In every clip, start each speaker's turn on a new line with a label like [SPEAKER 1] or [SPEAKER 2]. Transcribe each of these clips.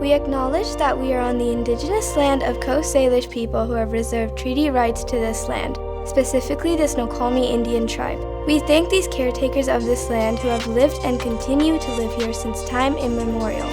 [SPEAKER 1] We acknowledge that we are on the indigenous land of Coast Salish people who have reserved treaty rights to this land, specifically the Snoqualmie Indian tribe. We thank these caretakers of this land who have lived and continue to live here since time immemorial.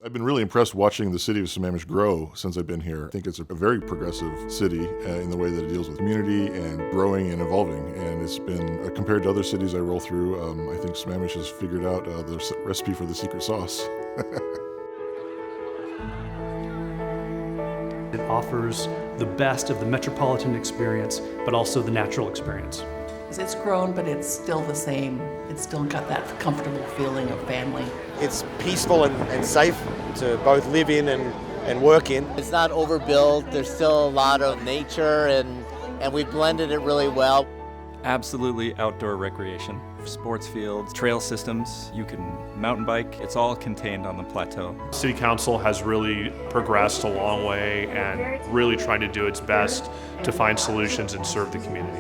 [SPEAKER 2] I've been really impressed watching the city of Sammamish grow since I've been here. I think it's a very progressive city in the way that it deals with community and growing and evolving. And it's been, compared to other cities I roll through, I think Sammamish has figured out the recipe for the secret sauce.
[SPEAKER 3] It offers the best of the metropolitan experience, but also the natural experience.
[SPEAKER 4] It's grown, but it's still the same. It's still got that comfortable feeling of family.
[SPEAKER 5] It's peaceful and safe to both live in and work in.
[SPEAKER 6] It's not overbuilt. There's still a lot of nature, and we've blended it really well.
[SPEAKER 7] Absolutely outdoor recreation. Sports fields, trail systems, you can mountain bike. It's all contained on the plateau.
[SPEAKER 8] City Council has really progressed a long way and really trying to do its best to find solutions and serve the community.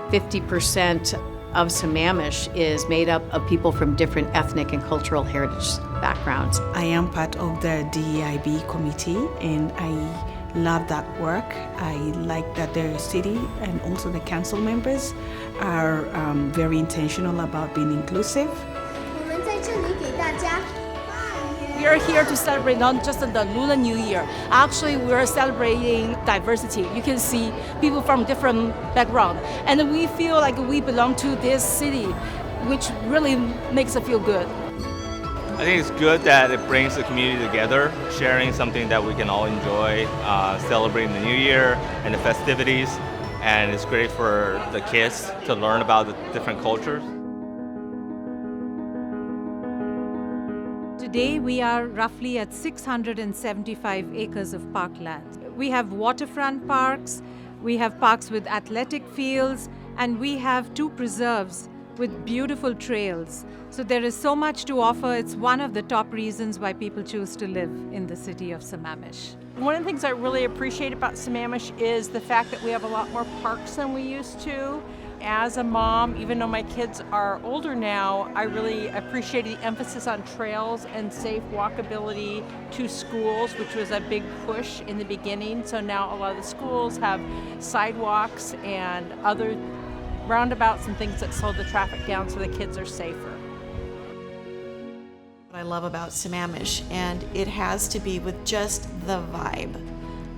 [SPEAKER 9] 50% of Sammamish is made up of people from different ethnic and cultural heritage backgrounds.
[SPEAKER 10] I am part of the DEIB committee and I love that work. I like that the city and also the council members are very intentional about being inclusive.
[SPEAKER 11] We are here to celebrate not just the Lunar New Year. Actually, we are celebrating diversity. You can see people from different backgrounds. And we feel like we belong to this city, which really makes us feel good.
[SPEAKER 12] I think it's good that it brings the community together, sharing something that we can all enjoy, celebrating the New Year and the festivities. And it's great for the kids to learn about the different cultures.
[SPEAKER 13] Today we are roughly at 675 acres of parkland. We have waterfront parks, we have parks with athletic fields, and we have 2 preserves with beautiful trails. So there is so much to offer. It's one of the top reasons why people choose to live in the city of Sammamish.
[SPEAKER 14] One of the things I really appreciate about Sammamish is the fact that we have a lot more parks than we used to. As a mom, even though my kids are older now, I really appreciate the emphasis on trails and safe walkability to schools, which was a big push in the beginning. So now a lot of the schools have sidewalks and other roundabouts and things that slow the traffic down so the kids are safer.
[SPEAKER 15] What I love about Sammamish, and it has to be with just the vibe.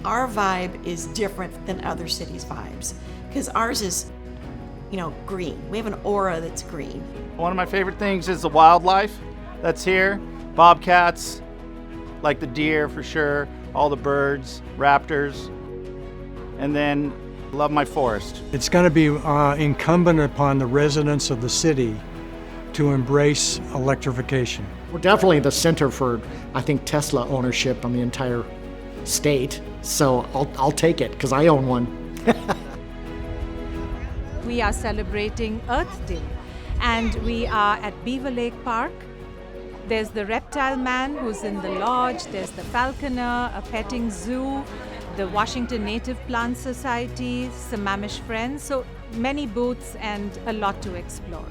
[SPEAKER 15] Our vibe is different than other cities' vibes because ours is green. We have an aura that's green.
[SPEAKER 16] One of my favorite things is the wildlife that's here. Bobcats, like the deer for sure, all the birds, raptors, and then love my forest.
[SPEAKER 17] It's going to be incumbent upon the residents of the city to embrace electrification.
[SPEAKER 18] We're definitely the center for, I think, Tesla ownership on the entire state, so I'll take it because I own one.
[SPEAKER 13] We are celebrating Earth Day, and we are at Beaver Lake Park. There's the reptile man who's in the lodge, there's the falconer, a petting zoo, the Washington Native Plant Society, Sammamish Friends, so many booths and a lot to explore.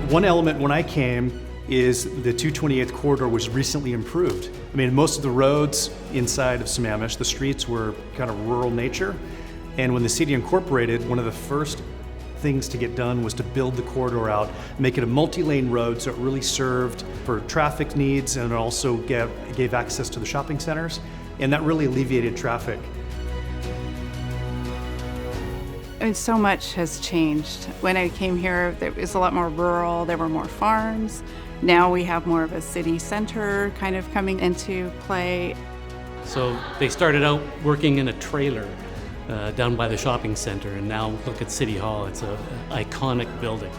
[SPEAKER 3] One element when I came is the 228th corridor was recently improved. I mean, most of the roads inside of Sammamish, the streets were kind of rural nature. And when the city incorporated, one of the first things to get done was to build the corridor out, make it a multi-lane road so it really served for traffic needs and it also gave access to the shopping centers. And that really alleviated traffic.
[SPEAKER 19] I mean, so much has changed. When I came here, it was a lot more rural, there were more farms. Now we have more of a city center kind of coming into play.
[SPEAKER 20] So they started out working in a trailer down by the shopping center, and now look at City Hall. It's an iconic building.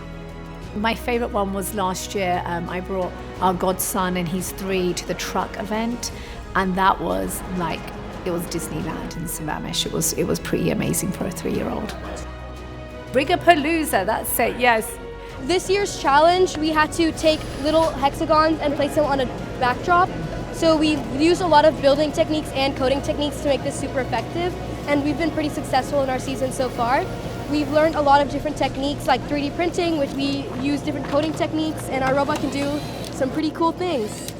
[SPEAKER 4] My favorite one was last year. I brought our godson and he's 3 to the truck event, and that was like
[SPEAKER 21] It was Disneyland in Sammamish. It was pretty amazing for a 3-year-old. Brigapalooza, that's it, yes.
[SPEAKER 1] This year's challenge, we had to take little hexagons and place them on a backdrop. So we used a lot of building techniques and coding techniques to make this super effective, and we've been pretty successful in our season so far. We've learned a lot of different techniques like 3D printing, which we use different coding techniques, and our robot can do some pretty cool things.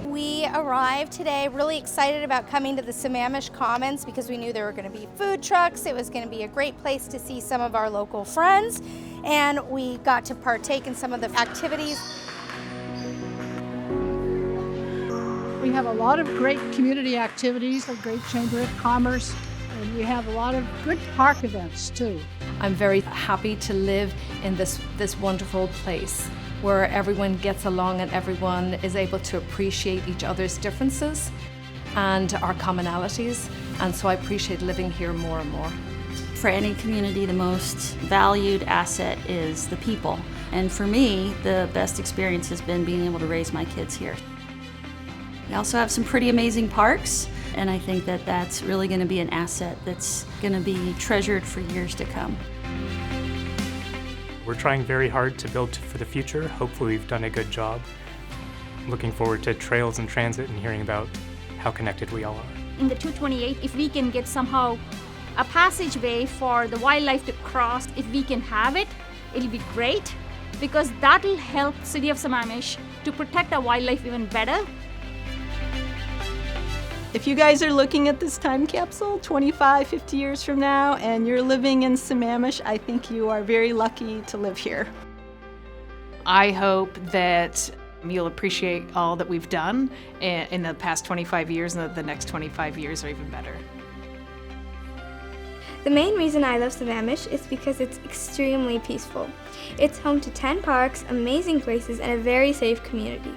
[SPEAKER 22] We arrived today really excited about coming to the Sammamish Commons because we knew there were going to be food trucks. It was going to be a great place to see some of our local friends, and we got to partake in some of the activities.
[SPEAKER 23] We have a lot of great community activities, a great Chamber of Commerce, and we have a lot of good park events too.
[SPEAKER 21] I'm very happy to live in this wonderful place where everyone gets along and everyone is able to appreciate each other's differences and our commonalities, and so I appreciate living here more and more.
[SPEAKER 24] For any community, the most valued asset is the people, and for me, the best experience has been being able to raise my kids here. We also have some pretty amazing parks, and I think that that's really going to be an asset that's going to be treasured for years to come.
[SPEAKER 25] We're trying very hard to build for the future. Hopefully we've done a good job. Looking forward to trails and transit and hearing about how connected we all are.
[SPEAKER 26] In the 228, if we can get somehow a passageway for the wildlife to cross, if we can have it, it'll be great, because that'll help City of Sammamish to protect our wildlife even better.
[SPEAKER 27] If you guys are looking at this time capsule 25, 50 years from now and you're living in Sammamish, I think you are very lucky to live here.
[SPEAKER 28] I hope that you'll appreciate all that we've done in the past 25 years, and that the next 25 years are even better.
[SPEAKER 1] The main reason I love Sammamish is because it's extremely peaceful. It's home to 10 parks, amazing places, and a very safe community.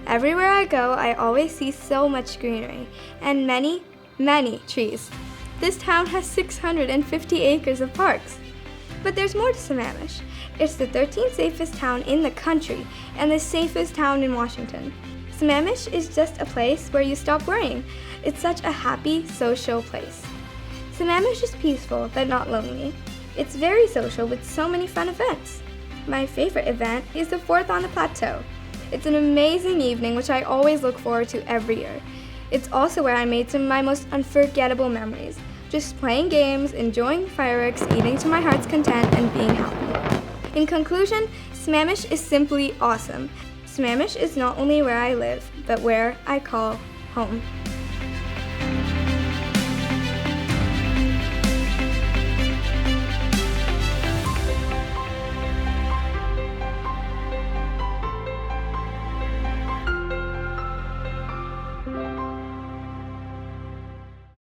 [SPEAKER 1] Everywhere I go, I always see so much greenery and many, many trees. This town has 650 acres of parks. But there's more to Sammamish. It's the 13th safest town in the country and the safest town in Washington. Sammamish is just a place where you stop worrying. It's such a happy, social place. Sammamish is peaceful but not lonely. It's very social with so many fun events. My favorite event is the 4th on the Plateau. It's an amazing evening which I always look forward to every year. It's also where I made some of my most unforgettable memories, just playing games, enjoying fireworks, eating to my heart's content, and being happy. In conclusion, Sammamish is simply awesome. Sammamish is not only where I live, but where I call home.